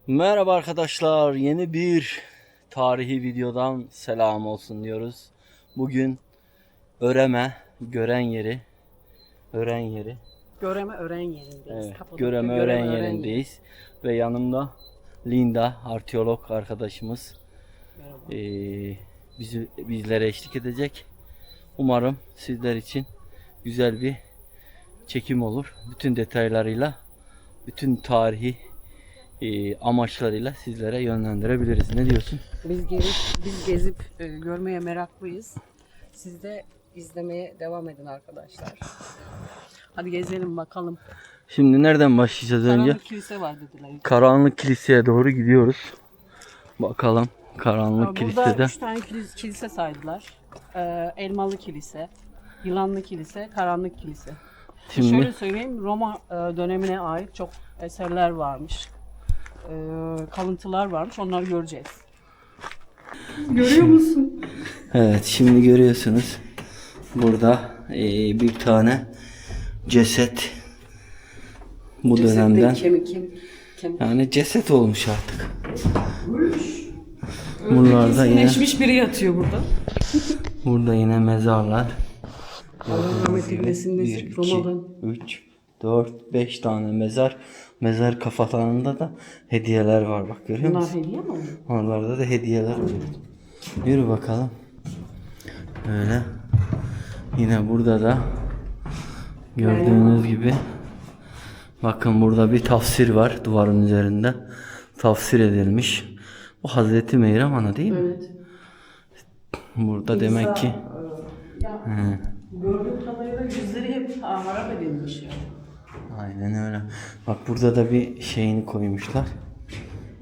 Merhaba arkadaşlar, yeni bir tarihi videodan selam olsun diyoruz. Bugün Öreme Gören Yeri Göreme öğren yerindeyiz. evet, Kapadokya Göreme Ören yerindeyiz ve yanımda Linda, arkeolog arkadaşımız Merhaba. bizlere eşlik edecek. Umarım sizler için güzel bir çekim olur. Bütün detaylarıyla, bütün tarihi amaçlarıyla sizlere yönlendirebiliriz. Ne diyorsun? Biz gezip görmeye meraklıyız. Siz de izlemeye devam edin arkadaşlar. Hadi gezelim bakalım. Şimdi nereden başlayacağız önce? Karanlık kilise var dediler. Karanlık Kilise'ye doğru gidiyoruz. Bakalım Karanlık Burada Kilise'de. 3 tane kilise saydılar. Elmalı kilise, Yılanlı kilise, Karanlık kilise. Şimdi Şöyle söyleyeyim, Roma dönemine ait çok eserler varmış. Kalıntılar varmış, onları göreceğiz. Görüyor musun? evet, şimdi görüyorsunuz burada bir tane ceset bu dönemden Kemik. yani ceset olmuş artık. Buralarda yine Kesinleşmiş biri yatıyor burada. burada yine mezarlar. Allah rahmet eylesin. 1, 2, Roma'dan. 3, 4, 5 tane mezar. Mezar kafalarında da hediyeler var, bak görüyor Bunlar musun? hediye mi oldu? Oralarda da hediyeler var. Yürü bakalım. Öyle. Yine burada da gördüğünüz gibi bakın burada bir tafsir var duvarın üzerinde. Tafsir edilmiş. Bu Hazreti Meryem Ana değil mi? Evet. Burada demek ki Gördüğüm kadarıyla yüzleri hep harap edilmiş ya. aynen öyle. Bak burada da bir şeyini koymuşlar.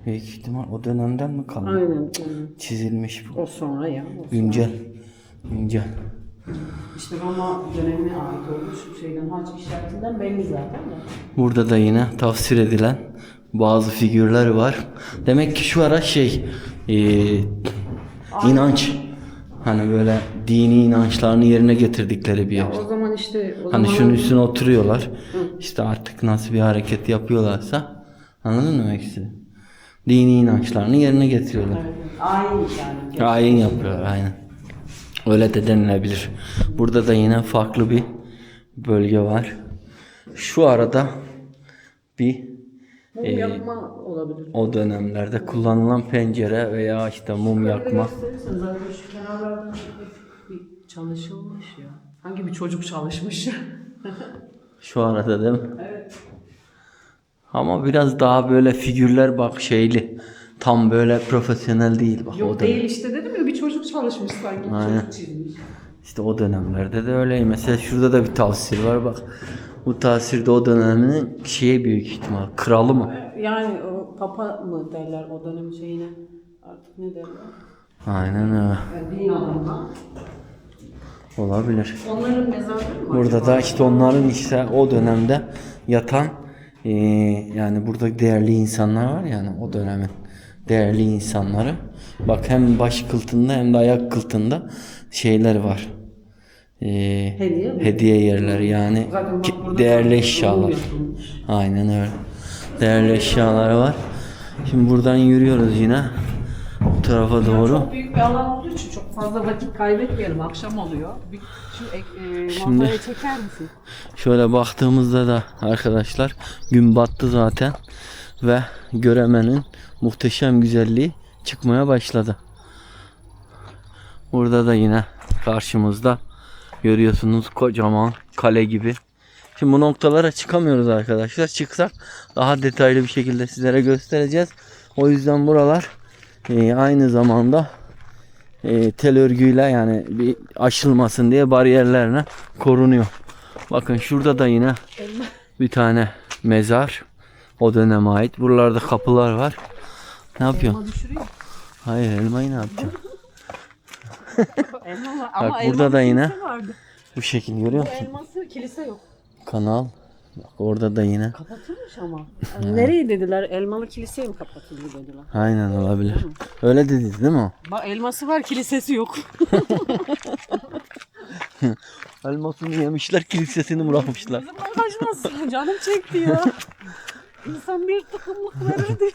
Büyük ihtimal o dönemden mi kaldı? Aynen. Çizilmiş bu. O sonra ya. Güncel. Güncel. İşte Roma dönemine ait olmuş şeyden haç işaretinden belli zaten de. Burada da yine tafsir edilen bazı figürler var. Demek ki şu ara inanç, hani böyle dini inançlarını yerine getirdikleri bir yer. O zaman işte Hani şunun üstüne oturuyorlar. İşte artık nasıl bir hareket yapıyorlarsa, anladın mı demek istediğim? Dini inançlarını yerine getiriyorlar. ayin yani. Ayin yapıyorlar aynen. Öyle de denilebilir. Burada da yine farklı bir bölge var. Şu arada bir Mum yakma olabilir. o dönemlerde kullanılan pencere veya işte mum yakma. Gösterirsen zaten şu kenarlardan bir çalışılmış ya. Hangi bir çocuk çalışmış? Şu arada değil mi? Evet. Ama biraz daha böyle figürler bak şeyli. Tam böyle profesyonel değil bak o Yok dönem. değil işte dedim ya, bir çocuk çalışmış sanki. Aynen. Çocuk çizmiş. İşte o dönemlerde de öyle. Mesela şurada da bir tafsir var bak. Bu tafsirde o dönemin büyük ihtimal kralı mı? Yani o papa mı derler o dönem şeyine, artık ne derler? Aynen öyle. Yani din adamına. Olabilir. Onların mezarları mı? Burada acaba? da işte onların işte o dönemde yatan yani burada değerli insanlar var yani o dönemin değerli insanları. Bak hem baş kıltında hem de ayak kıltında şeyler var. Hediye mi? Hediye yerleri yani Zaten bak burada değerli da eşyalar. mum yapılmış. Aynen öyle. Değerli eşyaları var. Şimdi buradan yürüyoruz yine bu tarafa doğru. Çok büyük bir alan olduğu için çok fazla vakit kaybetmeyelim. Akşam oluyor. Şu manzarayı çeker misin? Şöyle baktığımızda da arkadaşlar gün battı zaten ve Göreme'nin muhteşem güzelliği çıkmaya başladı. Burada da yine karşımızda görüyorsunuz kocaman kale gibi. Şimdi bu noktalara çıkamıyoruz arkadaşlar. Çıksak daha detaylı bir şekilde sizlere göstereceğiz. O yüzden buralar aynı zamanda tel örgüyle yani bir aşılmasın diye bariyerlerine korunuyor. Bakın şurada da yine bir tane mezar. O döneme ait. Buralarda kapılar var. Ne yapıyorsun? Elma düşürüyor. Hayır, elmayı ne yapacağım? Elma var. Bak Ama burada da yine kilise vardı. bu şekil görüyor Bu musun? elması kilise yok. Kanal. Bak orada da yine. Kapatılmış ama. Yani nereye dediler? Elmalı kiliseye mi kapatıldı dediler? Aynen olabilir. Öyle dedi değil mi o? Bak elması var, kilisesi yok. Elmasını yemişler, kilisesini bırakmışlar. Bizim arkadaşımız canım çekti ya. İnsan bir takımlık verirdi.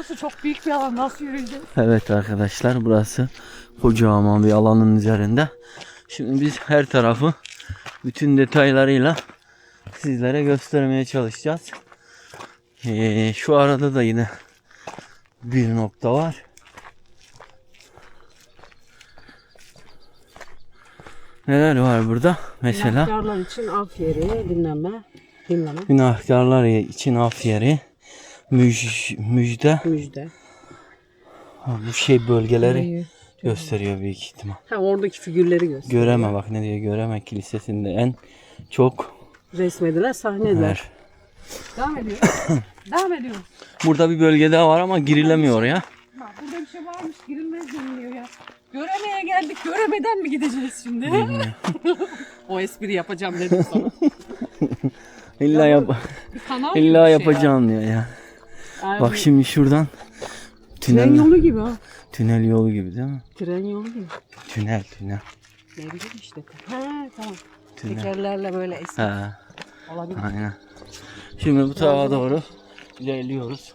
Burası çok büyük bir alan. Nasıl yürüyeceğiz? Evet arkadaşlar, burası kocaman bir alanın üzerinde. Şimdi biz her tarafı bütün detaylarıyla sizlere göstermeye çalışacağız. Şu arada da yine bir nokta var. Neler var burada? Mesela Günahkarlar için af yeri, dinleme. günahkarlar için af yeri, müjde. Müjde. Bu şey bölgeleri Neyi? gösteriyor büyük ihtimal. Ha, oradaki figürleri gösteriyor. Göreme, bak ne diyor, Göreme Kilisesi'nde en çok Resmediler, sahnediler. yer. Devam ediyor. Devam ediyor. Burada bir bölge daha var ama girilemiyor ya. Bak burada bir şey varmış, girilmez deniliyor ya. Göremeye geldik, göremeden mi gideceğiz şimdi? Bilmiyorum. O espri yapacağım dedim sana. İlla Bir kanal gibi illa bir şey yapacağım diyor ya. Yani Bak şimdi şuradan tren yolu gibi ha. tünel yolu gibi değil mi? Tren yolu gibi. Tünel. Ne bileyim işte. He tamam. Tünel. Tekerlerle böyle eski Ha, olabilir. aynen. Şimdi bu tarafa doğru ilerliyoruz.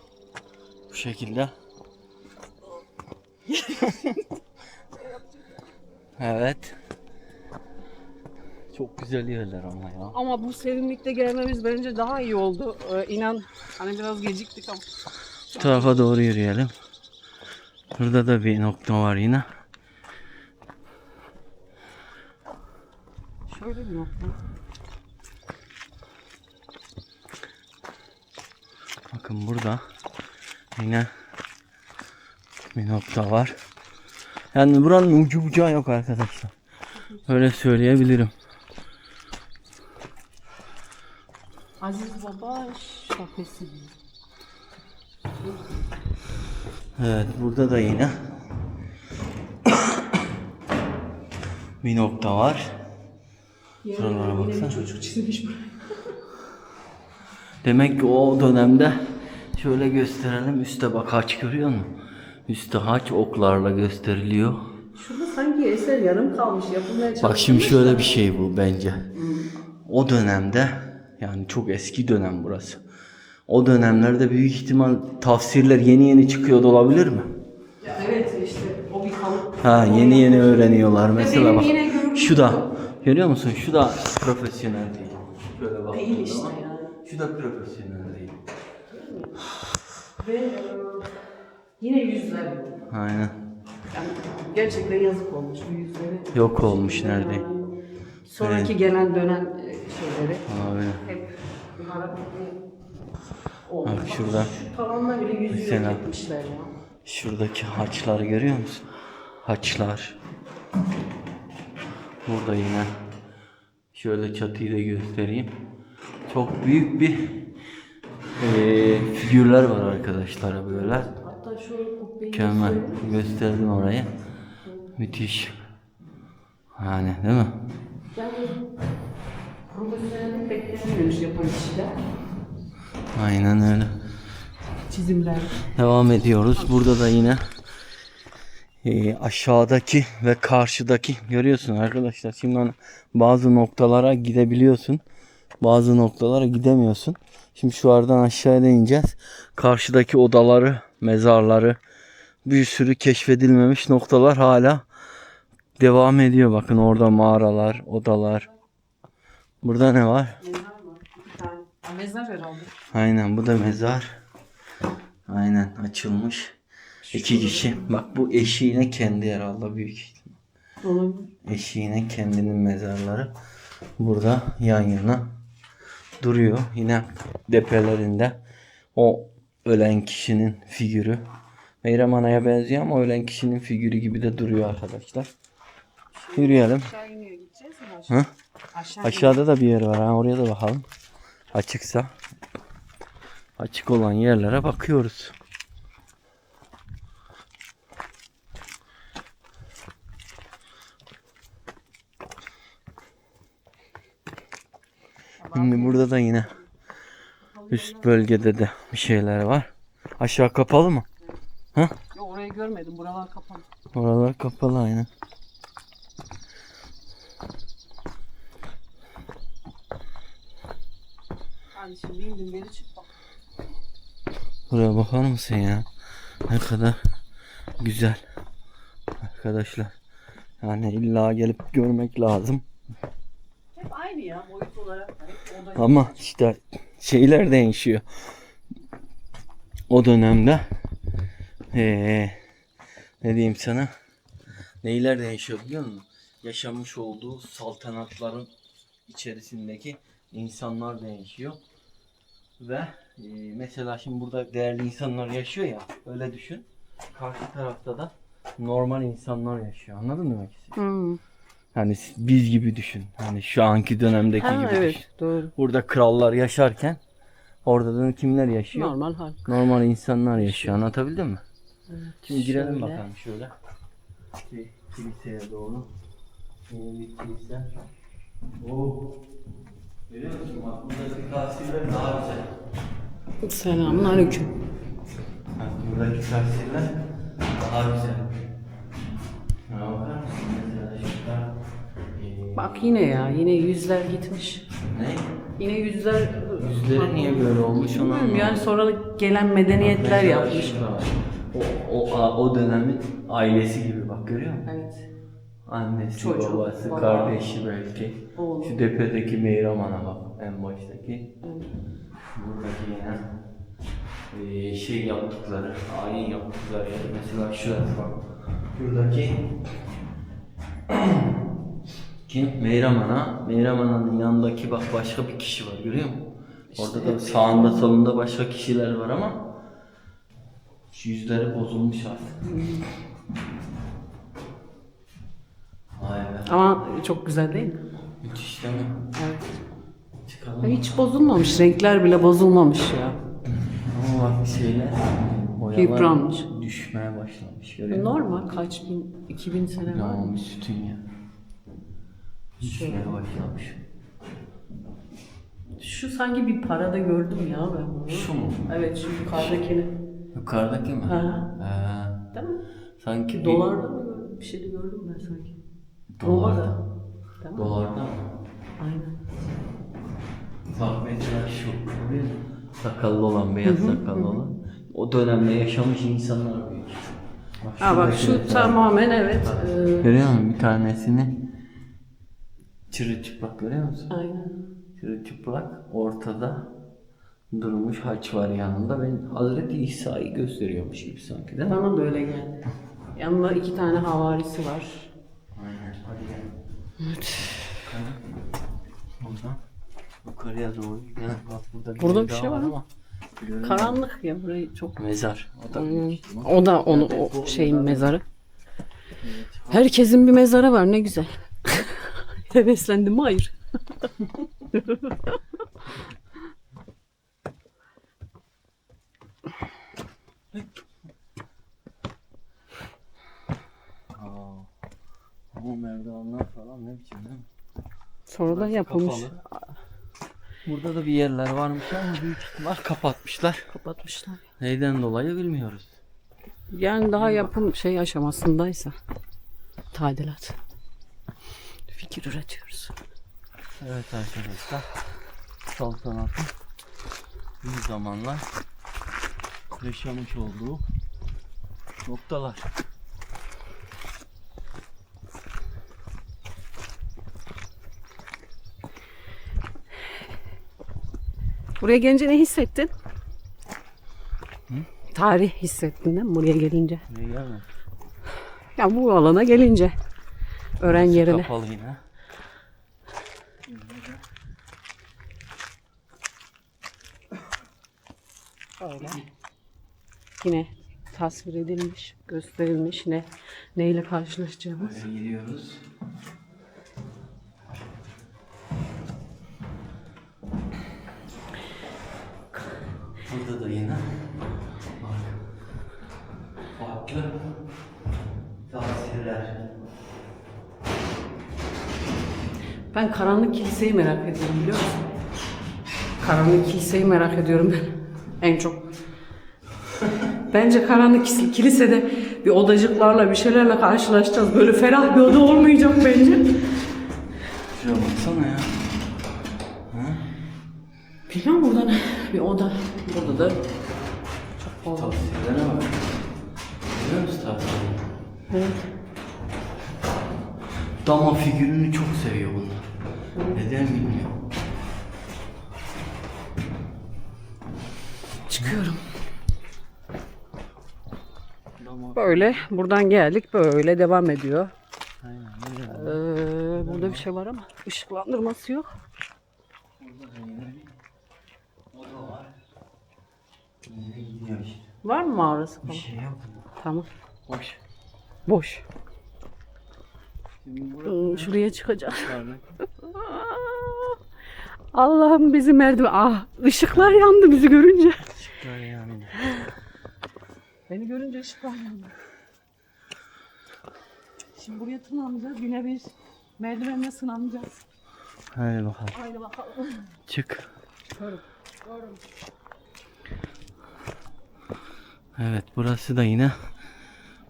Bu şekilde. Evet. Çok güzel yerler ama ya. Ama bu serinlikte gelmemiz bence daha iyi oldu. İnan hani biraz geciktik ama. Bu tarafa doğru yürüyelim. Burada da bir nokta var yine. Şöyle bir nokta. Bakın burada yine bir nokta var. Yani buranın ucu bucağı yok arkadaşlar. Öyle söyleyebilirim. Aziz Baba Şapesi. Evet, burada da yine bir nokta var. Şuralara baksana. Çocuk çizmiş buraya. Demek ki o dönemde şöyle gösterelim. Üste bak, haç görüyor musun? Üstte haç oklarla gösteriliyor. Şurada sanki eser yarım kalmış, yapılmaya çalışılmış. Bak şimdi şöyle bir şey bu bence. O dönemde, yani çok eski dönem burası. O dönemlerde büyük ihtimal tafsirler yeni çıkıyordu, olabilir mi? Ya evet işte o bir kalıp. Ha, yeni öğreniyorlar. Mesela benim bak yine görüntü şu da, görüyor musun? Şu da profesyonel değil. Şöyle bak. Değil işte yani. Şu da profesyonel değil. Ve yine yüzler yok. Aynen. Yani gerçekten yazık olmuş bu yüzleri. Yok olmuş nerede? Sonraki gelen dönen şeyleri Olabilir. hep baharat oldu. Bak şurada. Şu tavanla bile yüzü yok Mesela. etmişler ya. Şuradaki haçları görüyor musun? Haçlar. Burada yine şöyle çatıyı da göstereyim. Çok büyük bir figürler var arkadaşlar böyle. Hatta şu kubbeyi Mükemmel. Gösterdim orayı. Müthiş. Yani değil mi? yani profesyonellik beklenmiyormuş yapan kişiler. Aynen öyle. Çizimler. Devam ediyoruz. Burada da yine aşağıdaki ve karşıdaki görüyorsun arkadaşlar. Şimdi hani bazı noktalara gidebiliyorsun. Bazı noktalara gidemiyorsun. Şimdi şu aradan aşağıya ineceğiz. Karşıdaki odaları, mezarları, bir sürü keşfedilmemiş noktalar hala devam ediyor. Bakın orada mağaralar, odalar. Burada ne var? Mezar mı? Bir tane. Ha, mezar herhalde. Aynen, bu da mezar. Aynen, açılmış. İki kişi. Bak bu eşiğine kendi herhalde, büyük ihtimal. Olabilir. Eşiğine kendinin mezarları. Burada yan yana duruyor. Yine depelerinde o ölen kişinin figürü. Meyrem Ana'ya benziyor ama ölen kişinin figürü gibi de duruyor arkadaşlar. Yürüyelim. Aşağı iniyor, gideceğiz mi aşağı? Hı? Aşağı Aşağıda da bir yer var. Ha, oraya da bakalım. Açıksa. Açık olan yerlere bakıyoruz. Şimdi burada da yine üst bölgede de bir şeyler var. Aşağı kapalı mı? Yok, orayı görmedim. Buralar kapalı. Oralar kapalı aynen. Hadi şimdi indim, geri çık bak. Buraya bakar mısın ya? Ne kadar güzel arkadaşlar. Yani illa gelip görmek lazım. Hep aynı ya boyut olarak. Hep Ama işte şeyler değişiyor. O dönemde ne diyeyim sana, neyler değişiyor biliyor musun? Yaşamış olduğu saltanatların içerisindeki insanlar değişiyor. Ve mesela şimdi burada değerli insanlar yaşıyor ya, öyle düşün. Karşı tarafta da normal insanlar yaşıyor. Anladın mı demek istiyorum? Hani biz gibi düşün. Hani şu anki dönemdeki gibi evet düşün. doğru. Burada krallar yaşarken orada da kimler yaşıyor? Normal halk. Normal insanlar yaşıyor. Anlatabildim mi? Evet, Şimdi girelim şöyle. bakalım şöyle. Kiliseye doğru. Yeni bir kilise. Oo. Görüyor musun? Bak buradaki tasvirler daha güzel. Selamun aleyküm. Bak buradaki tasvirler daha güzel. Ha, bakar mısın? Mesela şurada. Bak yine yüzler gitmiş. Ne? Yine yüzler... Yüzleri niye böyle olmuş onu Bilmiyorum anlamadım. yani sonra gelen medeniyetler Mesela yapmış. şurada var. O dönemin ailesi gibi bak, görüyor musun? Evet. Annesi, Çocuk, babası, baba, kardeşi belki. oğlu. Şu tepedeki Meyraman'a bak, en baştaki. Evet. Buradaki yine şey yaptıkları, ayin yaptıkları yer. Mesela şurası bak. Buradaki kim? Meyraman'ın yanındaki bak başka bir kişi var, görüyor musun? Orada da sağında solunda başka kişiler var ama şu yüzleri bozulmuş artık. Vay be. Ama çok güzel değil mi? Müthiş değil mi? Evet. Çıkalım. Hiç bozulmamış. Renkler bile bozulmamış ya. Ama bak şeyler Yıpranmış. düşmeye başlamış. Görüyor musun? Normal kaç bin, 2000 sene var mı? Tamam, sütun ya. Düşmeye başlamış. Şu sanki bir parada gördüm ya ben bunu. Şu mu? Evet şu yukarıdakini. Yukarıdaki mi? Ha. He. Değil mi? Sanki bir Dolarda mı gördüm? Bir şey de gördüm ben sanki. Dolarda. Roma'da. Değil mi? Dolarda mı? Aynen. Bak mesela şu. Görüyor musun? Sakallı olan, beyaz sakallı olan. O dönemde yaşamış insanlar büyük. Ha bak şu şuradaki tamamen evet. görüyor musun bir tanesini? Çırılçıplak görüyor musun? Aynen. Çırılçıplak ortada durmuş, haç var yanında. Ben Hazreti İsa'yı gösteriyormuş gibi sanki, değil mi? Bana da öyle geldi. Yanında 2 tane havarisi var. Aynen. Hadi gel. Evet. Buradan yukarıya doğru gidelim. Bak burada Burada bir daha şey var ama görünmüyor. Karanlık ya burayı çok. Mezar. O da büyük ihtimal. O da onu o şeyin mezarı. Herkesin bir mezarı var ne güzel. Heveslendim mi? Hayır. Ama merdivenler falan ne biçim, değil mi? Sonra da Burası yapılmış. kapalı. Burada da bir yerler varmış ama büyük ihtimal kapatmışlar. Kapatmışlar. Neyden dolayı bilmiyoruz. Yani daha yapım şey aşamasındaysa tadilat. Fikir üretiyoruz. Evet arkadaşlar. Saltanatın bir zamanlar yaşamış olduğu noktalar. Buraya gelince ne hissettin? Tarih hissettin değil mi buraya gelince? Niye gelmedi? Ya bu alana gelince. Öğren Burası yerine. kapalı yine. Öyle. Yine tasvir edilmiş, gösterilmiş neyle karşılaşacağımız. Böyle gidiyoruz. Burada da yine farklı tasvirler. Ben karanlık kiliseyi merak ediyorum biliyor musun? Karanlık kiliseyi merak ediyorum ben. En çok. Bence karanlık kilisede bir odacıklarla bir şeylerle karşılaşacağız. Böyle ferah bir oda olmayacak bence. Şuraya baksana ya. Bilmem burada ne? Bir oda. Burada da çok fazla. Tasvirlere bak. Biliyor musun tahtayı? Evet. Dama figürünü çok seviyor bunlar. Neden bilmiyorum. Çıkıyorum. Böyle buradan geldik, böyle devam ediyor. Burada bir şey var ama ışıklandırması yok. Var mı mağarası falan? Bir şey yok. Tamam. Boş. Boş. Şimdi burası Şuraya çıkacağız. dışarıda. Allah'ım bizi merdiven... Ah, ışıklar yandı bizi görünce. Çıkar yani. Beni görünce ışıklar yandı. Şimdi buraya tırmanacağız. Yine bir merdivenle sınanacağız. Hadi bakalım. Haydi bakalım. Çık. Çıkıyorum. Evet, burası da yine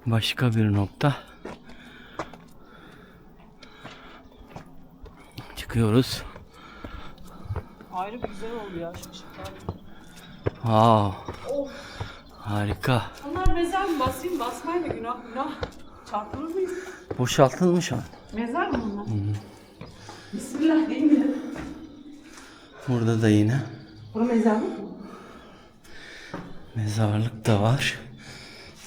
başka bir nokta. Çıkıyoruz. Ayrı bir güzel oldu ya şu ışıklar. Harika. Onlar mezar mı? Basayım, basmayın da günah. Çarpılır mıyız? Boşaltılmış ama. Mezar mı onlar? Bismillah değil mi? Burada da yine Bura mezar mı? mezarlık da var.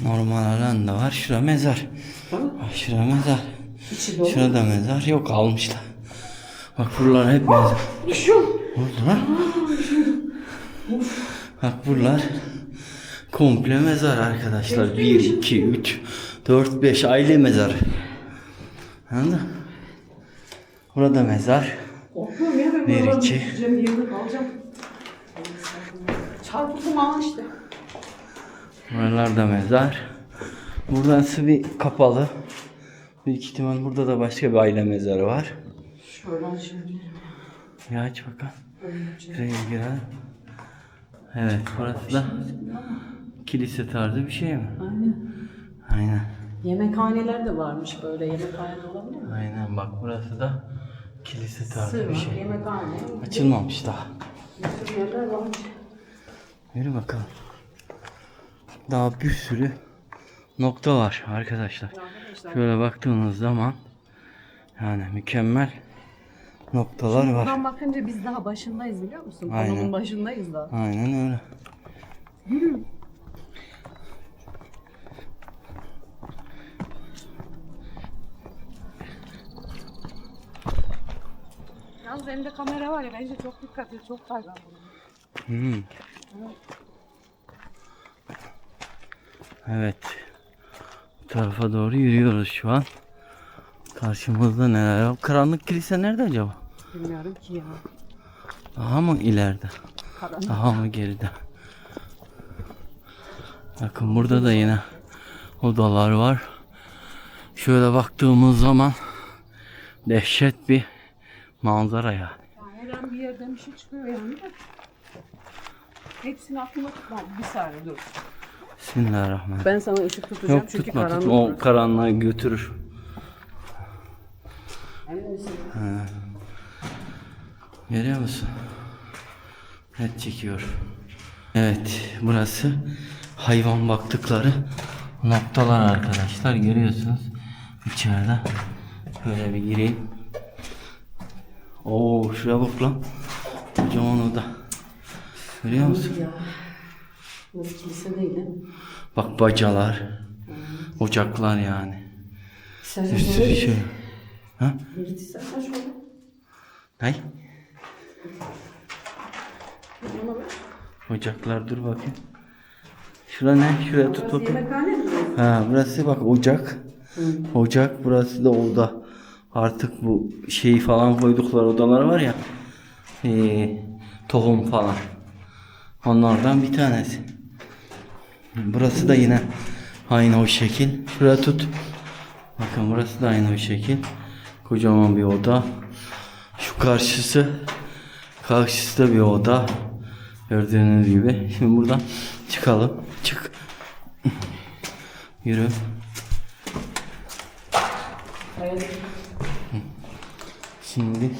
Normal alan da var. Şura mezar. Tamam. Şura mezar. İçi dolu. Şurada mezar. Yok, almışlar. Bak buralar hep mezar. Düşüyorum. Oldu lan. Bak buralar komple mezar arkadaşlar. 1, 2, 3, 4, 5 aile mezarı. Anladın mı? Burada mezar. Korkuyorum ya ben. 1, 2. Düşeceğim, yerine kalacağım. Çarpıldım ha işte. Buralarda mezar. Burası bir kapalı. Büyük ihtimal burada da başka bir aile mezarı var. Şöyle açayım. Ya aç bakalım. Şuraya girelim. Evet, burası da kilise tarzı bir şey mi? Aynen. Aynen. Yemekhaneler de varmış böyle. Yemekhane de olabilir mi? Aynen, bak burası da kilise tarzı Sığ bir var, şey. yemekhane. Açılmamış daha. Bir sürü yerler var. Yürü bakalım. Daha bir sürü nokta var arkadaşlar. Şöyle baktığınız zaman yani mükemmel noktalar var. Buradan bakınca biz daha başındayız biliyor musun? Aynen. Konunun başındayız daha. Aynen öyle. Yürü. Yalnız elimde kamera var ya, bence çok dikkat et, çok kaygan bunun. Evet. Bu tarafa doğru yürüyoruz şu an. Karşımızda neler var? Karanlık kilise nerede acaba? Bilmiyorum ki ya. Daha mı ileride? Karanlık. Daha mı geride? Bakın burada da yine odalar var. Şöyle baktığımız zaman dehşet bir manzara ya. Yani her an bir yerden bir şey çıkıyor yani. Hepsini aklıma tutmam. Bir saniye dur. Bismillahirrahmanirrahim. Ben sana ışık tutacağım Yok, çünkü tutma karanlık. tutma, o karanlığa götürür. Emin misin? Görüyor musun? Evet, çekiyor. Evet, burası hayvan baktıkları noktalar arkadaşlar, görüyorsunuz içeride. Böyle bir gireyim. Oo, şuraya bak lan. Kocaman oda. Görüyor musun? Ya. Burası kilise değil mi? Bak, bacalar. Ocaklar yani. Bir sürü şey. Ha? Git istersen şöyle. Hay? Ama ben- Ocaklar, dur bakayım. Şura ne? Şuraya tut Burası bakayım. yemekhane mi? Ha, burası bak ocak. Ocak, burası da oda. Artık bu şeyi falan koydukları odalar var ya. Tohum falan. Onlardan bir tanesi. Burası da yine aynı o şekil. Şuraya tut. Bakın burası da aynı o şekil. Kocaman bir oda. Şu karşısı da bir oda. Gördüğünüz gibi. Şimdi buradan çıkalım. Çık. Yürü. Evet. Şimdi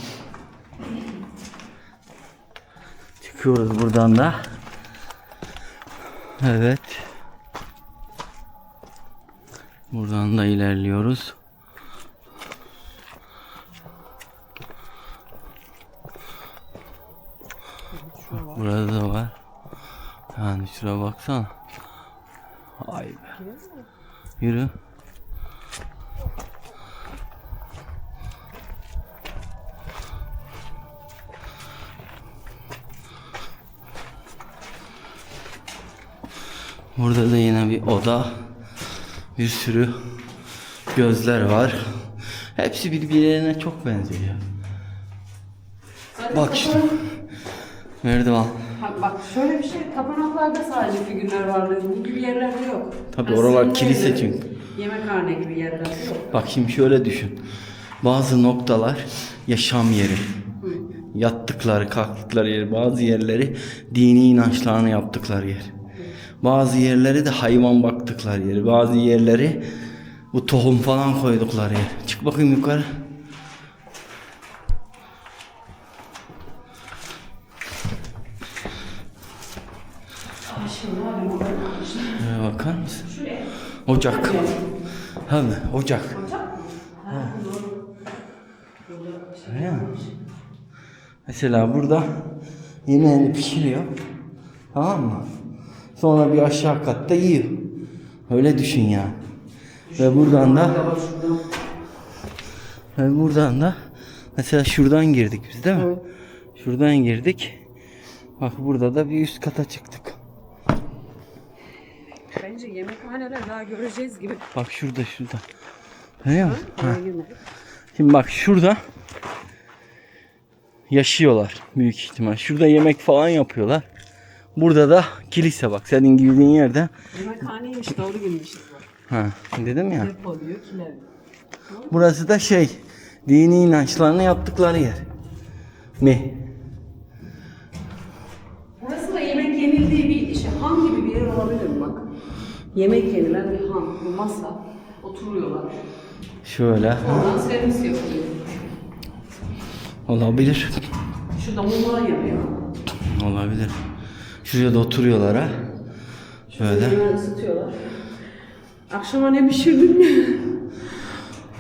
çıkıyoruz buradan da. Evet. Buradan da ilerliyoruz. Bak, burada da var. Yani şuraya baksana. Ay be. Yürü. Burada da yine bir oda. Bir sürü gözler var. Hepsi birbirlerine çok benziyor. Bak işte. Merdiven. Bak şöyle bir şey, tapınaklarda sadece figürler vardı. Bu gibi yerlerde yok. Tabii Yani oralar senin kilise evde, çünkü. Yemekhane gibi yerlerde yok. Bak şimdi şöyle düşün. Bazı noktalar yaşam yeri. Yattıkları, kalktıkları yer. Bazı yerleri dini inançlarını yaptıkları yer. Bazı yerleri de hayvan baktıkları yer. Bazı yerleri bu tohum falan koydukları yer. Çık bakayım yukarı. Şuraya bakar mısın? Ocak. Ha mı? Ocak. Öyle mi? Mesela burada yemeğini pişiriyor. Tamam mı? Sonra bir aşağı katta yiyor. Öyle düşün yani. Ve buradan da mesela şuradan girdik biz değil mi? Evet. Şuradan girdik. Bak burada da bir üst kata çıktık. Bence yemekhaneler daha göreceğiz gibi. Bak şurada. Öyle mi? Oraya girmedik. Şimdi bak şurada yaşıyorlar büyük ihtimal. Şurada yemek falan yapıyorlar. Burada da kilise bak. Senin girdiğin yerde. Yemekhaneymiş, doğru girmişiz bak. Ha, dedim ya. Depo diyor, kiler. Burası da dini inançlarını yaptıkları yer. Mi? Burası da yemek yenildiği bir han gibi bir yer olabilir mi bak? Yemek yenilen bir han, bu masa, oturuyorlar. Şöyle. Oradan servis yapılıyor. Olabilir. Şurada mumlar yanıyor. Olabilir. Şuraya da oturuyorlar ha. Şöyle. Yemeği ısıtıyorlar. Akşama ne pişirdin mi?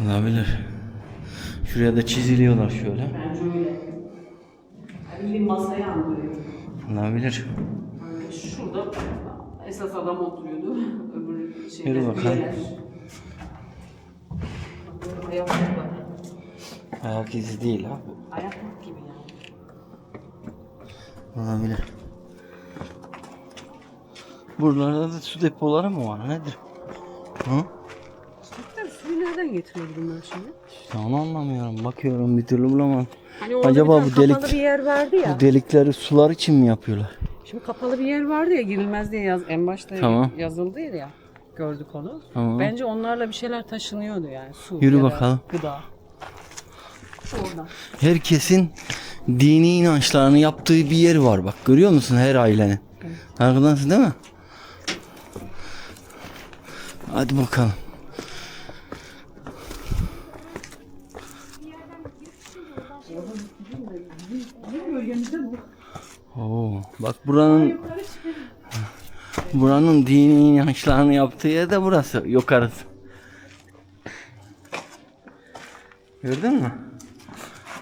Olabilir. Şuraya da çiziliyorlar şöyle. Bence öyle. Bir masaya andırıyor. Olabilir. Şurada esas adam oturuyordu. Öbür şeyler, Yürü bakalım. üyeler. Bak, ayak var. Ayak izi değil ha bu. Ayak gibi yani. Olabilir. Buralarda da su depoları mı var nedir? Hı? Çocuklar suyu nereden getiriyor bunlar şimdi? İşte onu anlamıyorum. Bakıyorum bir türlü bulamadım. Hani orada Acaba bir bu tane delik kapalı bir yer vardı ya. bu delikleri sular için mi yapıyorlar? Şimdi kapalı bir yer vardı ya, girilmez diye en başta Tamam. yazıldıydı ya. Gördük onu. Tamam. Bence onlarla bir şeyler taşınıyordu yani. Su Yürü ya da bakalım. gıda. Oradan. Herkesin dini inançlarını yaptığı bir yer var bak. Görüyor musun her ailenin? Farkındasın değil mi? Hadi bakalım. Oo, bak buranın dini inançlarını yaptığı yer de burası. Yukarısı. Gördün mü?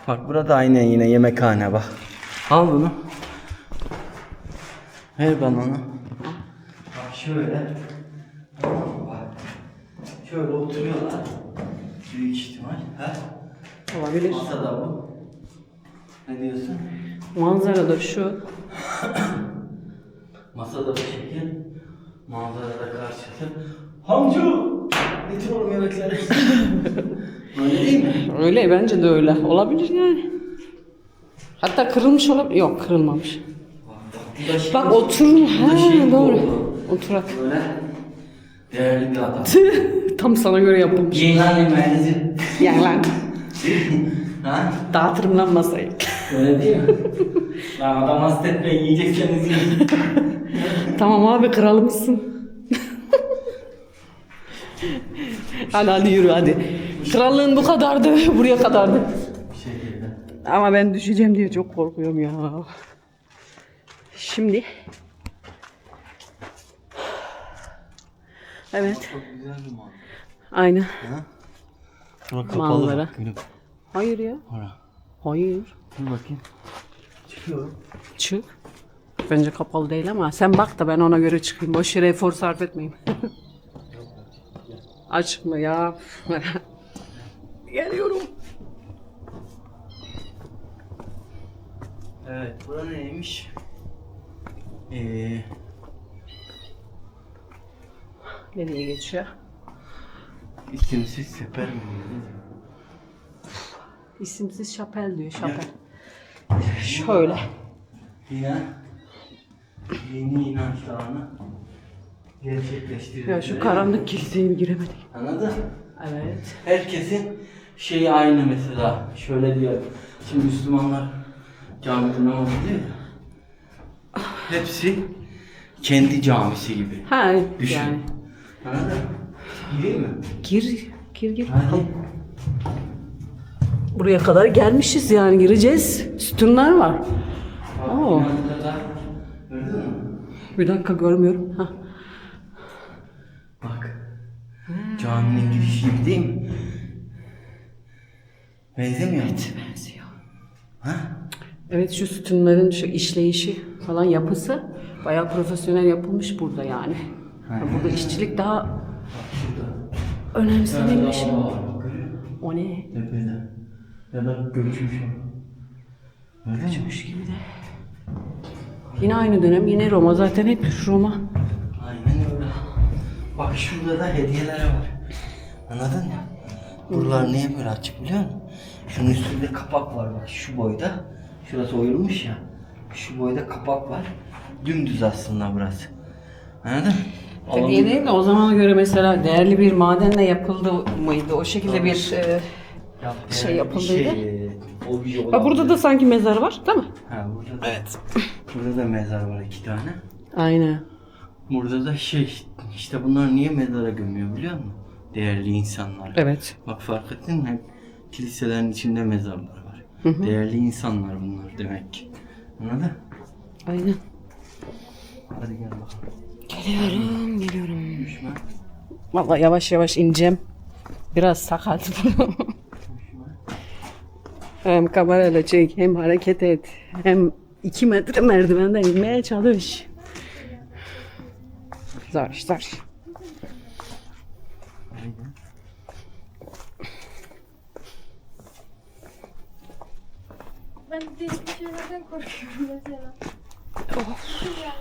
Bak burada aynen yine yemekhane bak. Al bunu. Ver bana onu. Bak şöyle. Tamam mı? Bak. Şöyle oturuyorlar. Büyük ihtimal. Ha? Olabilir. Masada bu. Ne diyorsun? Manzara da şu. Masada bu şekil. Manzarada karşısı. Hamcu! Getir oğlum yemekleri. Öyle değil mi? Öyle, bence de öyle. Olabilir yani. Hatta kırılmış olabilir. Yok, kırılmamış. Bak oturun. Ha, doğru. Oturak. Böyle değerli bir adam. Tam sana göre yapılmış. Yiyen yemeğinizi. Yani lan. Ha? Dağıtırım lan masayı. Öyle değil mi? Lan adam hasta etmeyin, yiyecekseniz yiyin. Tamam abi, kralımızsın. hadi yürü hadi. Krallığın bu kadardı. Buraya kadardı. Bir şekilde. Ama ben düşeceğim diye çok korkuyorum ya. Şimdi. Evet. Çok güzel bir manzara. Aynen. Ha? Bura kapalı Manzara. bak gülüm. Hayır ya. Ora. Hayır. Dur bakayım. Çıkıyorum. Çık. Bence kapalı değil ama sen bak da ben ona göre çıkayım. Boş yere efor sarf etmeyeyim. Açık mı ya? Geliyorum. Evet, bura neymiş? Nereye geçiyor? İsimsiz sefer mi? İsimsiz şapel diyor, şapel. Şöyle. Yine yeni inançlarını gerçekleştirdik. Ya şu karanlık kiliseye bir giremedik. Anladın? Evet. Herkesin şeyi aynı mesela. Şöyle diyor. Şimdi Müslümanlar camide namaz diyor ya. Hepsi kendi camisi gibi. Ha Düşün. yani. Anladın? Gireyim mi? Gir. Hadi. Buraya kadar gelmişiz yani gireceğiz. Sütunlar var. Bak, Oo. inançta da gördün mü? Bir dakika görmüyorum. Ha. Bak. Caminin girişi gibi değil mi? Benzemiyor mu? Benziyor. Ha? Evet şu sütunların şu işleyişi falan yapısı bayağı profesyonel yapılmış burada yani. Burada işçilik daha önemsenilmiş. O ne? Tepede. Ya da göçmüş o. Göçmüş gibi de. Yine aynı dönem, yine Roma. Zaten hep Roma. Aynen öyle. Bak şurada da hediyeler var. Anladın mı? Buralar niye böyle açık biliyor musun? Şunun üstünde kapak var bak şu boyda. Şurası oyulmuş ya. Şu boyda kapak var. Dümdüz aslında burası. Anladın mı? Hediye değil de o zamana göre mesela değerli bir madenle yapıldı mıydı? O şekilde bir şey yapıldıydı. Obje Bak burada da sanki mezar var değil mi? Ha, burada da, evet. Burada da mezar var 2 tane. Aynen. Burada da işte bunlar niye mezara gömüyor biliyor musun? Değerli insanlar. Evet. Bak fark ettin mi? Hep kiliselerin içinde mezarlar var. Değerli insanlar bunlar demek ki. Anladın? Aynen. Hadi gel bakalım. Geliyorum. Düşme. Vallahi yavaş yavaş ineceğim. Biraz sakat. Hem kamerayla çek, hem hareket et, hem 2 metre merdivenden inmeye çalış. Zor. Ben değişik şeylerden korkuyorum mesela. Yani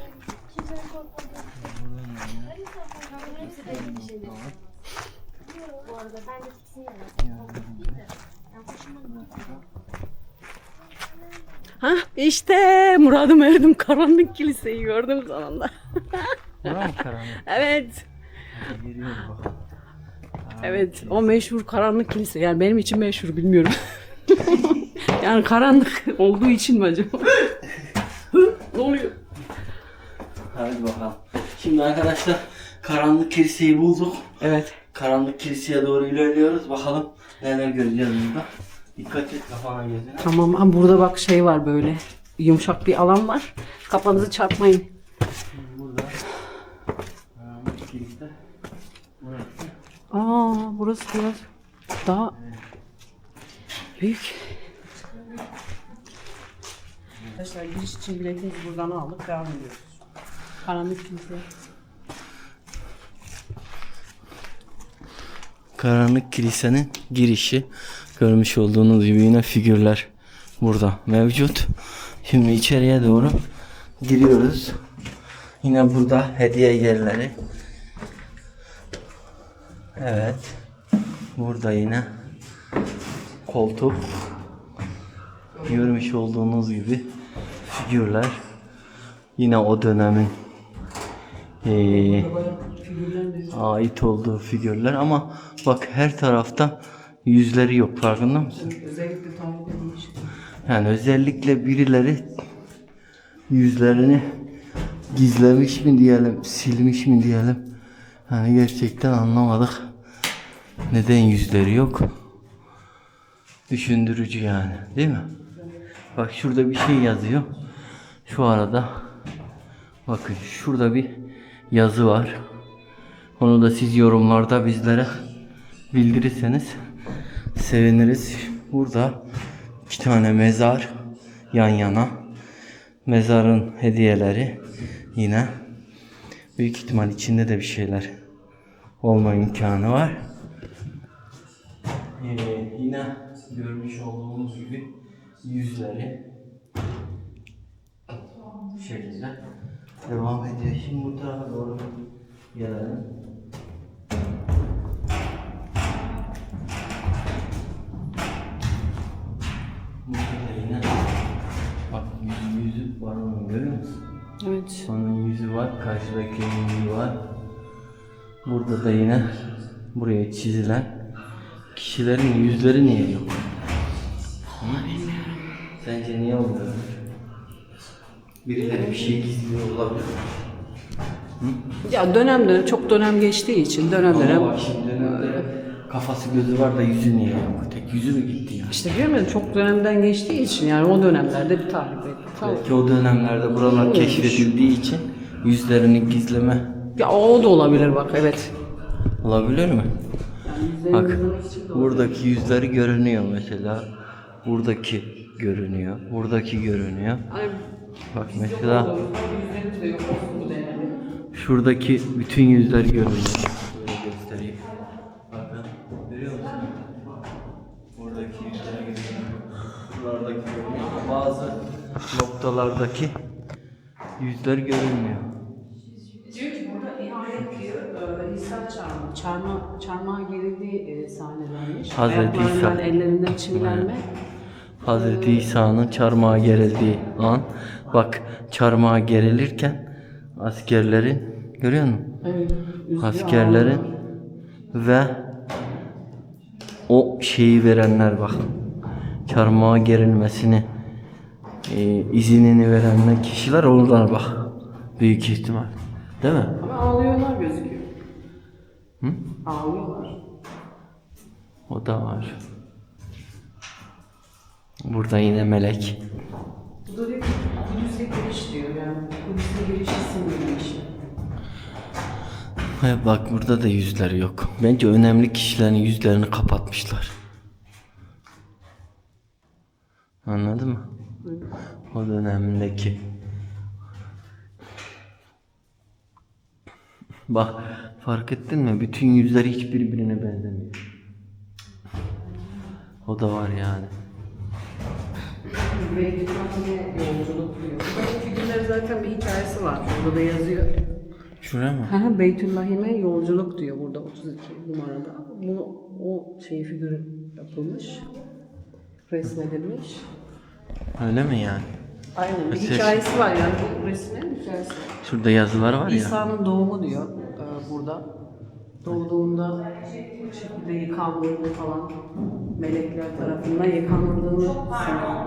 kimsenin korkmadığı hepsi belli bir şeyler. Bu arada ben de tiksindim. Ha işte muradım erdim, karanlık kiliseyi gördüm sonunda. Bura mı karanlık? Evet. Geliyoruz bakalım. Evet, o meşhur karanlık kilise. Yani benim için meşhur, bilmiyorum. Yani karanlık olduğu için mi acaba? Ne oluyor? Hadi bakalım. Şimdi arkadaşlar karanlık kiliseyi bulduk. Evet. Karanlık kiliseye doğru ilerliyoruz. Bakalım neler göreceğiz burada. Dikkat et kafana gözüne. Tamam ama burada bak şey var böyle. Yumuşak bir alan var. Kafanızı çarpmayın. Burada karanlık kilise. Burası. Burası biraz daha büyük. Arkadaşlar giriş için biletimizi buradan aldık. Devam ediyoruz. Karanlık kilise. Karanlık kilisenin girişi. Görmüş olduğunuz gibi yine figürler burada mevcut. Şimdi içeriye doğru giriyoruz. Yine burada hediye yerleri. Evet. Burada yine koltuk. Görmüş olduğunuz gibi figürler. Yine o dönemin ait olduğu figürler ama bak her tarafta yüzleri yok, farkında mısın? Özellikle tarif edilmiş. Yani özellikle birileri yüzlerini gizlemiş mi diyelim, silmiş mi diyelim. Yani gerçekten anlamadık. Neden yüzleri yok? Düşündürücü yani, değil mi? Bak şurada bir şey yazıyor. Şu arada bakın şurada bir yazı var. Onu da siz yorumlarda bizlere bildirirseniz seviniriz. Burada 2 tane mezar yan yana. Mezarın hediyeleri yine. Büyük ihtimal içinde de bir şeyler olma imkanı var. Yine görmüş olduğumuz gibi yüzleri bu şekilde devam ediyor. Şimdi bu tarafa doğru gelelim. Burada da yine bak yüzü var, onu görüyor musun? Evet. Onun yüzü var, karşıdakinin yüzü var. Burada da yine buraya çizilen kişilerin yüzleri niye yok? Sence niye olmuyor? Birileri bir şey gizliyor olabilir. Ya dönem çok dönem geçtiği için dönem Ama dönem. bak şimdi dönemde kafası gözü var da yüzü niye yok? Tek yüzü mü gitti ya? İşte diyorum ya, çok dönemden geçtiği için yani o dönemlerde bir tarih belli. Tamam. Belki o dönemlerde buralar keşfedildiği için yüzlerini gizleme Ya o da olabilir bak, evet. olabilir mi? Yani yüzlerini Bak gizlemek için de olabilir. buradaki yüzleri görünüyor mesela. Buradaki görünüyor. Buradaki görünüyor. Hani Bak mesela yüzlerimiz de yok olsun bu dönemde. şuradaki bütün yüzler görünüyor. Böyle göstereyim. Bakın görüyor musun? Buradaki yüzler görünüyor. Buralardaki görünüyor ama bazı noktalardaki yüzler görünmüyor. Diyor ki burada ihanet diyor, İsa çarmıha gerildiği sahnelermiş. Hazreti Ayaklarından, İsa. ellerinden çivilenme. Hazreti İsa'nın çarmıha gerildiği an. Bak çarmıha gerilirken askerlerin, görüyor musun? Evet. Askerlerin ve o şeyi verenler bak. Çarmıha gerilmesini izinini verenler kişiler oradan bak. Büyük ihtimal. Değil mi? Ama ağlıyorlar gözüküyor. Hı? Ağlıyorlar. O da var. Burada yine melek. Bu da diyor ki Kudüs'e giriş diyor, yani Kudüs'e giriş isimliymiş. Bak burada da yüzleri yok. Bence önemli kişilerin yüzlerini kapatmışlar. Anladın mı? O dönemindeki. Bak fark ettin mi? Bütün yüzler hiç birbirine benzemiyor. O da var yani. Beytüllahim'e yolculuk diyor. Bu figürlerin zaten bir hikayesi var. Burada da yazıyor. Şuraya mı? Beytüllahim'e yolculuk diyor burada 32 numarada. Bunu o figürü yapılmış. Resmedilmiş. Öyle mi yani? Aynen bir Mesela- hikayesi var, yani bu resmin hikayesi var. Şurada yazılar var ya. İsa'nın doğumu diyor burada. Doğduğunda bu şekilde yıkandığını falan, melekler tarafından yıkandığını sanıyor.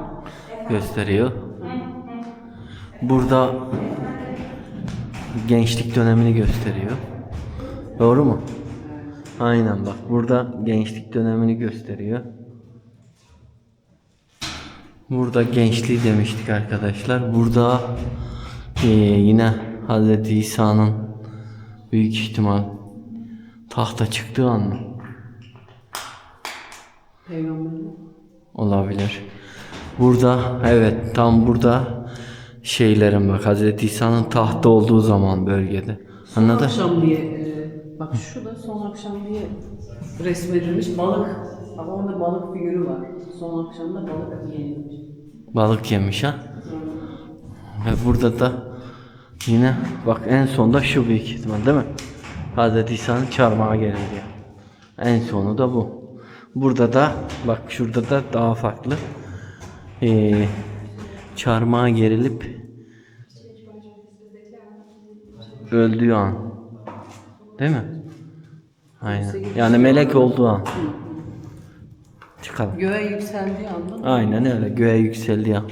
Gösteriyor. Burada gençlik dönemini gösteriyor. Doğru mu? Aynen bak burada gençlik dönemini gösteriyor. Burada gençliği demiştik arkadaşlar. Burada yine Hazreti İsa'nın büyük ihtimal tahta çıktığı an mı? Peygamberin. Olabilir. Burada evet tam burada şeylerin bak Hazreti İsa'nın tahtta olduğu zaman bölgede. Anladın? Akşam diye, bak şu da son akşam diye resmedilmiş balık. Ama orada balık figürü var. Son akşamda balık yenilmiş. Balık yemiş ha. Ve burada da yine bak en sonda şu büyük ihtimal değil mi? Hazreti İsa'nın çarmıha gerildi. En sonu da bu. Burada da bak şurada da daha farklı. Çarmıha gerilip öldüğü an. Değil mi? Aynen. Yani melek olduğu an. Çıkalım. Göğe yükseldiği anda Aynen öyle. Göğe yükseldiği an.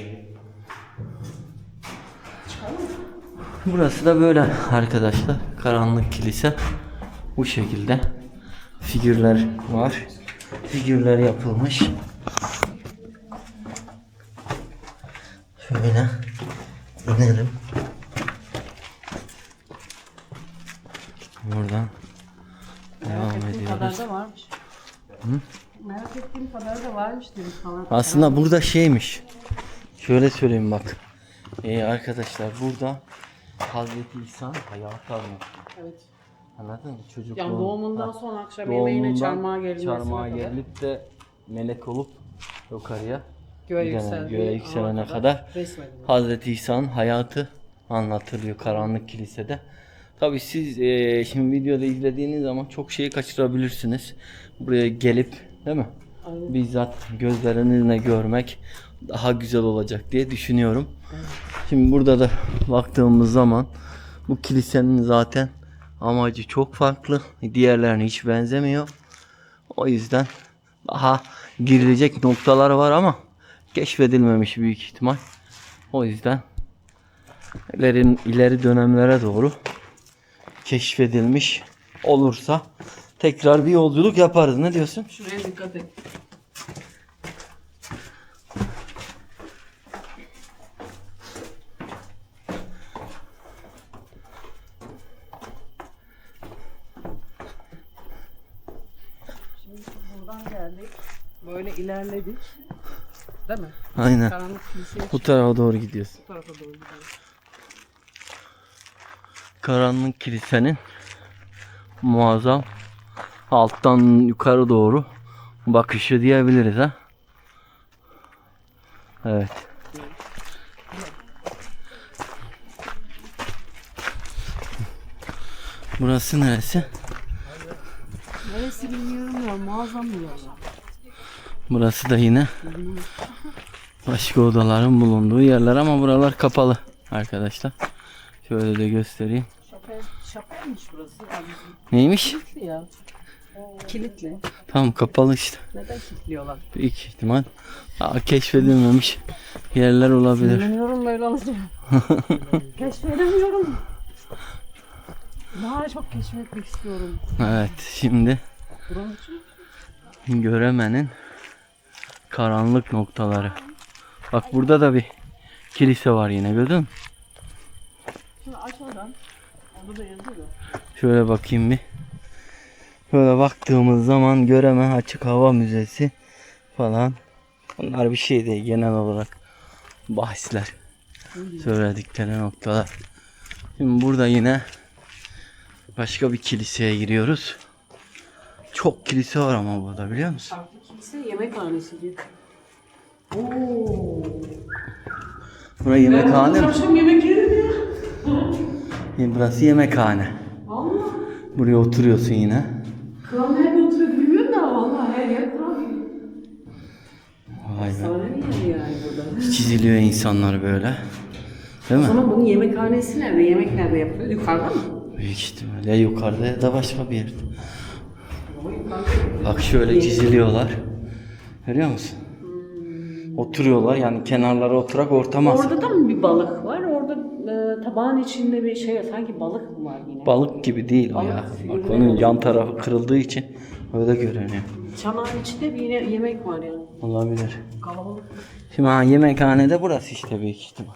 Burası da böyle arkadaşlar. Karanlık kilise. Bu şekilde. Figürler var. Figürler yapılmış. Şöyle inelim. Buradan devam kadar ediyoruz. da varmış. Merak ettiğim kadar da varmış demiş falan. Aslında burada şeymiş. Şöyle söyleyeyim bak. Arkadaşlar burada Hazreti İsa'nın hayatı anlatıyor. Evet. Anladın mı? Çocukluğun. Yani doğumundan sonra akşam yemeğine çarmıha gelmesine çarmıha kadar. gelip de melek olup yukarıya Göğe gidene, yükseldi. göğe yükselene kadar resmedilmiş. Hazreti İsa'nın hayatı anlatılıyor karanlık kilisede. Tabii siz şimdi videoda izlediğiniz zaman çok şeyi kaçırabilirsiniz. Buraya gelip değil mi? Aynen. Bizzat gözlerinizle görmek daha güzel olacak diye düşünüyorum. Şimdi burada da baktığımız zaman bu kilisenin zaten amacı çok farklı. Diğerlerine hiç benzemiyor. O yüzden daha girilecek noktalar var ama keşfedilmemiş büyük ihtimal. O yüzden ileri dönemlere doğru keşfedilmiş olursa tekrar bir yolculuk yaparız. Ne diyorsun? Şuraya dikkat et. Şimdi buradan geldik. Böyle ilerledik. Değil mi? Aynen. Karanlık kiliseye Bu tarafa doğru gidiyoruz. bu tarafa doğru gidiyoruz. Karanlık kilisenin muazzam alttan yukarı doğru bakışı diyebiliriz ha. Evet. Burası neresi? Neresi bilmiyorum ya. Muazzam bir yer. Burası da yine başka odaların bulunduğu yerler ama buralar kapalı arkadaşlar. Şöyle de göstereyim. Şapelmiş burası. Abi, Neymiş? kilitli ya. Kilitli. Tam kapalı işte. Neden kilitliyorlar? Büyük ihtimal daha keşfedilmemiş yerler olabilir. Bilmiyorum böyle olacak. Keşfedemiyorum. Daha çok keşfetmek istiyorum. Evet, şimdi Buranın için göremenin karanlık noktaları. Bak burada da bir kilise var yine, gördün mü? şimdi aç oradan. Orada da yazıyor da. Şöyle bakayım bir. Şöyle baktığımız zaman Göremen Açık Hava Müzesi falan. Bunlar bir şey değil, genel olarak bahisler. Söyledikleri noktalar. Şimdi burada yine başka bir kiliseye giriyoruz. Çok kilise var ama burada, biliyor musun? Farklı kilise yemekhanesi diyor. Oo. Burası yemekhane mi? Akşam yemek yerim ya. Burası yemekhane. Valla. Buraya oturuyorsun yine. Kral nerede oturuyor bilmiyorum da valla her yer kral gibi. Vay be. Efsane bir yer yani burada. Çiziliyor insanlar böyle. Değil O mi? zaman bunun yemekhanesi nerede? Yemek nerede yapılıyor? Yukarıda mı? Büyük ihtimalle ya yukarıda ya da başka bir yerde. O yukarıda. Bak şöyle çiziliyorlar. Görüyor musun? Oturuyorlar yani, kenarlara oturarak ortama. Orada da mı bir balık var? Orada tabağın içinde bir şey, sanki balık mı var yine? Balık gibi değil o ya. Bak onun yan tarafı kırıldığı için öyle görünüyor. Çanağın içinde bir yine yemek var yani. Olabilir. Kalabalık. Şimdi yemekhanede burası işte büyük ihtimal.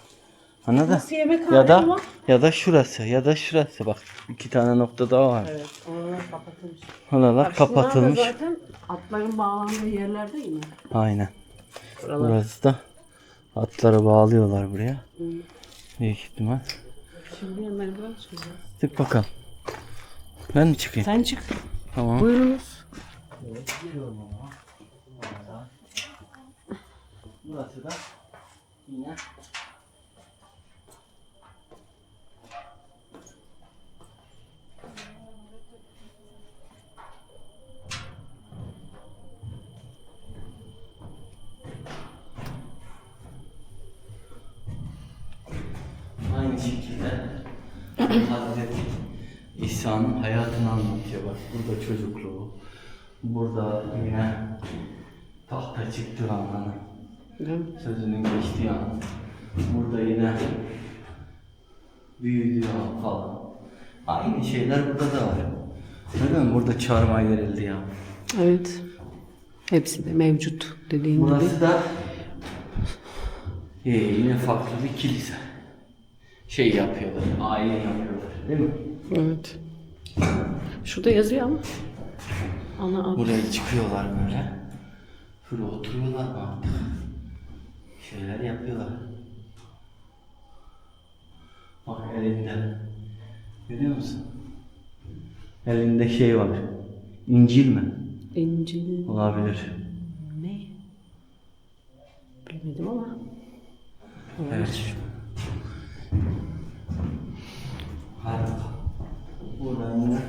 Anladın? Nasıl yemekhane Ya da ama? ya da şurası ya da şurası, bak iki tane nokta daha var. Evet, oralar kapatılmış. Oralar Bak, şunlar da kapatılmış. zaten atların bağlandığı yerler değil mi? Aynen. Buralar. Burası da atları bağlıyorlar buraya. Hı. Büyük ihtimal. Şimdi merdiven çıkacağız. Çık bakalım. Ben mi çıkayım? Sen çık. Tamam. Buyurunuz. Burası da yine aynı şekilde Hazreti İsa'nın hayatını anlatıyor. Bak burada çocukluğu, burada yine tahta çıktığı anı, Değil mi? sözünün geçtiği an, burada yine büyüdüğü an falan. Aynı şeyler burada da var. Değil mi? Burada çarmıha gerildi ya. Evet. Hepsi de mevcut dediğin gibi. Burası da yine farklı bir kilise. Şey yapıyorlar, ayin yapıyorlar. Değil mi? Evet. Şurada yazıyor ama. Ana. Buraya çıkıyorlar böyle. Şuraya oturuyorlar mı artık? Şeyler yapıyorlar. Bak elinde. Görüyor musun? Elinde şey var. İncil mi? İncil. Olabilir. Ne? Bilemedim ama. Evet. Hadi. Buradan yine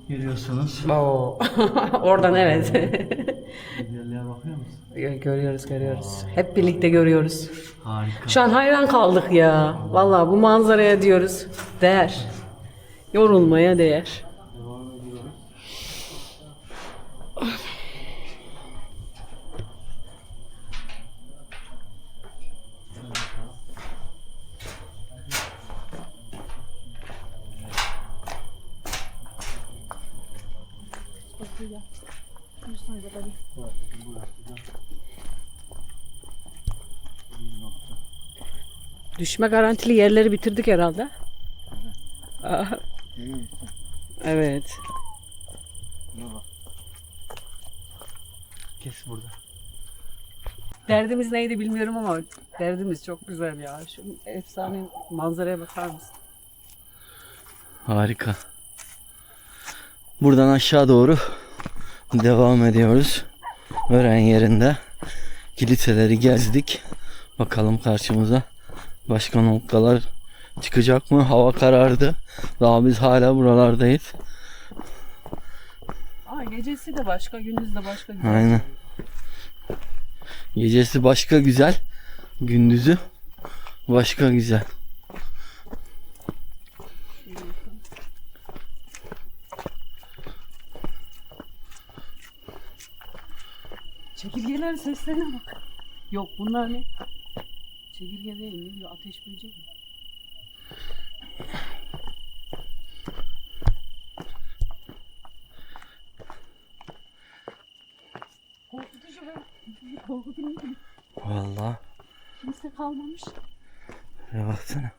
yürüyorsunuz. Oo. Oradan evet. Güzelliğe bakıyor musun? Görüyoruz. Hep birlikte görüyoruz. Harika. Şu an hayran kaldık ya. Vallahi bu manzaraya diyoruz. Değer. Yorulmaya değer. Devam ediyoruz. Düşme garantili yerleri bitirdik herhalde. Evet. Kes burada. Derdimiz neydi bilmiyorum ama derdimiz çok güzel ya. Şu efsane manzaraya bakar mısın? Harika. Buradan aşağı doğru devam ediyoruz. Ören yerinde kiliseleri gezdik. Bakalım karşımıza başka noktalar çıkacak mı? Hava karardı. Daha biz hala buralardayız. Gecesi de başka, gündüz de başka. Güzel. Aynen. Gecesi başka güzel. Gündüzü başka güzel. Çekirgelerin seslerine bak. Yok bunlar ne? Çekirge değil mi? Diyor, ateş böceği mi? Korkutucu be. Korkutucu. Vallahi. Kimse kalmamış. Ya baksana.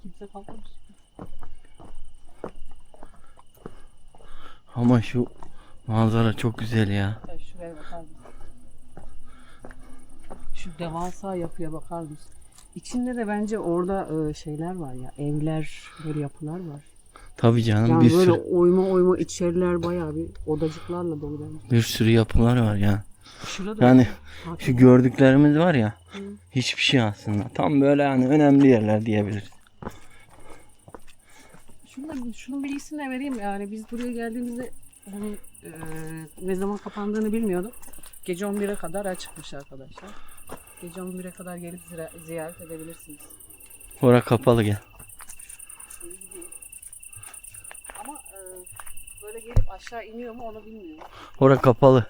Kimse kalmamış. Ama şu manzara çok güzel ya. Ya şuraya bakar mısın? Şu devasa yapıya bakar mısın? İçinde de bence orada şeyler var ya, evler, böyle yapılar var. Tabii canım, Yani bir böyle sürü oyma içeriler bayağı bir odacıklarla dolu bence. bir sürü yapılar var ya. Şurada Yani bak. şu gördüklerimiz var ya, hiçbir şey aslında. Tam böyle yani önemli yerler diyebiliriz. Şunun bilgisini de vereyim, yani biz buraya geldiğimizde hani, ne zaman kapandığını bilmiyordum. Gece 11'e kadar açıkmış arkadaşlar. Gece 11'e kadar gelip ziyaret edebilirsiniz. Ora kapalı gel. Ama böyle gelip aşağı iniyor mu onu bilmiyorum. Ora kapalı.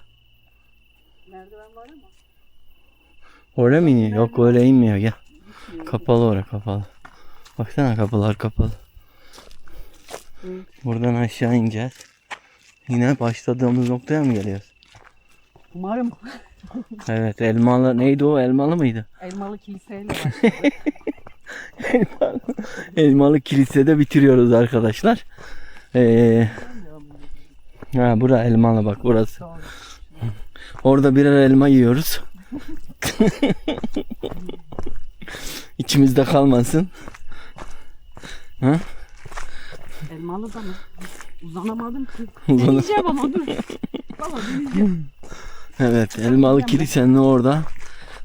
Merdiven var ama. Oraya mı iniyor? Yok, öyle inmiyor, gel. Kapalı, ora kapalı. Baksana, kapılar kapalı. Buradan aşağı ineceğiz. Yine başladığımız noktaya mı geliyoruz? Umarım. Evet, elmalı neydi o? Elmalı mıydı? Elmalı kiliseyle başladık. Elmalı kilisede bitiriyoruz arkadaşlar. Ha, bura elmalı, bak burası. Orada birer elma yiyoruz. İçimizde kalmasın. Ha? Elmalı da mı? Uzanamadım ki. Deneyeceğim ama dur. Valla deneyeceğim. Evet, elmalı kilisenin orada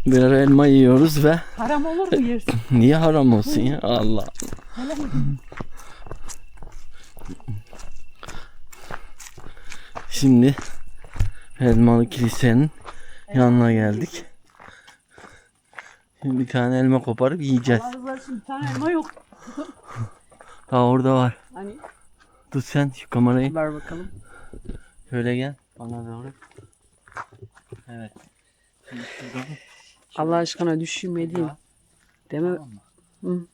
birer elma yiyoruz ve Haram olur mu yersin? niye haram olsun ya? Allah. Şimdi elmalı kilisenin yanına geldik. Şimdi bir tane elma koparıp yiyeceğiz. Allah razı olsun, bir tane elma yok. Ha, orada var. Hani? Tut sen şu kamerayı. Ver bakalım. Şöyle gel bana doğru. Evet. Şimdi şurada mı? Allah aşkına düşünmediğim. Deme. Hı.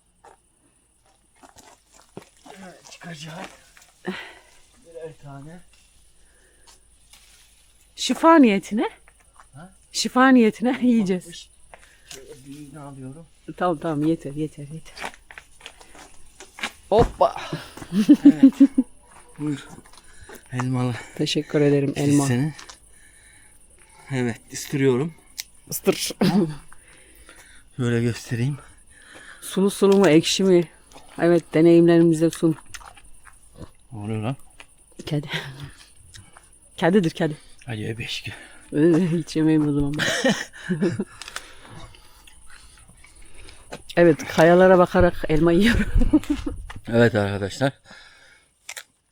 Evet, çıkacağız. Birer tane. Şifa niyetine. Ha? Şifa niyetine yiyeceğiz. Şöyle büyüğünü alıyorum. Tamam yeter. Hoppa. Evet. Buyur. Elmalı Teşekkür ederim elma. seni. Evet, ısırıyorum. Isır. Şöyle göstereyim. Sulu sulu mu ekşi mi? Evet deneyimlerimize sun. Ne oluyor lan? Kedi. Kedidir kedi. Hadi ebeşki. Hiç yemeyeyim o zaman ben. Evet kayalara bakarak elma yiyorum. Evet arkadaşlar.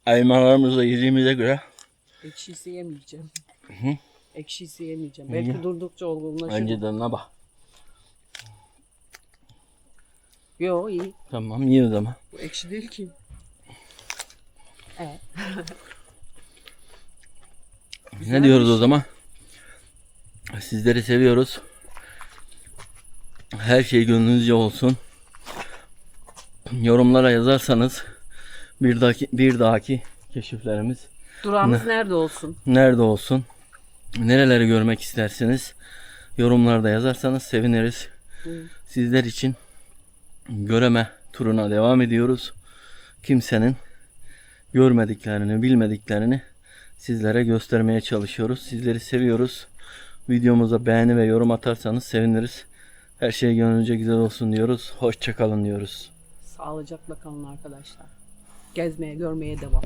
Elmalarımızı da yediğimize göre Ekşisi yemeyeceğim. Hı. Ekşisi yemeyeceğim. İyi. Belki durdukça olgunlaşır. önce tadına bak. Yo iyi. Tamam, iyi o zaman. Bu ekşi değil ki. Evet. Ne diyoruz o zaman? Sizleri seviyoruz. Her şey gönlünüzce olsun. Yorumlara yazarsanız bir dahaki keşiflerimiz Durağımız nerede olsun? nerede olsun? Nereleri görmek istersiniz? Yorumlarda yazarsanız seviniriz. Sizler için göreme turuna devam ediyoruz. Kimsenin görmediklerini, bilmediklerini sizlere göstermeye çalışıyoruz. Sizleri seviyoruz. Videomuza beğeni ve yorum atarsanız seviniriz. Her şey gönlünüzce güzel olsun diyoruz. Hoşça kalın diyoruz. Sağlıcakla kalın arkadaşlar. Gezmeye, görmeye devam.